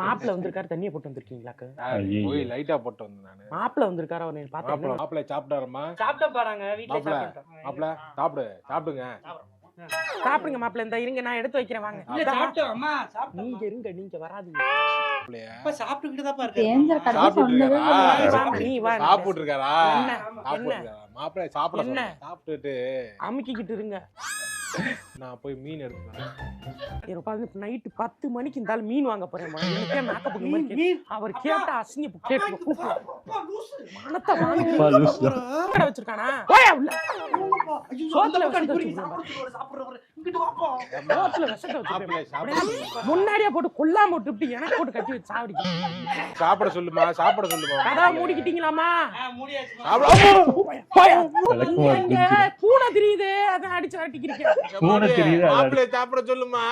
மாப்பிள்ள வந்திருக்காரு, தண்ணியை போட்டு வந்திருக்கீங்களாக்கு? போய் லைட்டா போட்டு வந்தேன் நானு. மாப்பிள்ள வந்திருக்காரு, அவர் பாத்து மாப்பிள்ள சாப்பிட்டாருமா? சாப்பிட்ட பாருங்க, வீட்டுல மாப்பிள்ள சாப்பிடுங்க. சாப்பிடுங்க மாப்பிள்ள. இந்த இருங்க, நான் எடுத்து வைக்கிறேன், வாங்க. இல்ல சாப்பிட்டோம் அம்மா, சாப்பிட்டோம். நீங்க இருங்க, நீங்க வராதீங்க. அப்ப சாப்பிட்டுக்கிட்டு தான் பாருங்க. நீ வா. சாப்பிட்டு இருக்காரா? என்ன மாப்பிள்ள சாப்பிட்டுட்டு அமுக்கிக்கிட்டு இருங்க. நான் போய் மீன் எடுத்துறேன். நைட்டு 10 மணிக்கு இருந்தாலும் மீன் வாங்க போறேன். அவர் கேட்ட அசிங்க வச்சிருக்கானா? முன்னாடியே போட்டு கொல்லாம விட்டு எனக்கு போட்டு கட்டி வச்சு சாவடி. சாப்பிட சொல்லுமா, சாப்பிட சொல்லுமா. கதா மூடிக்கிட்டீங்களாமா? பூனை தெரியுது, அதான் அடிச்சு ஆட்டிக்கிறீங்க. மாப்பிள்ளைய சாப்பிட சொல்லுமா.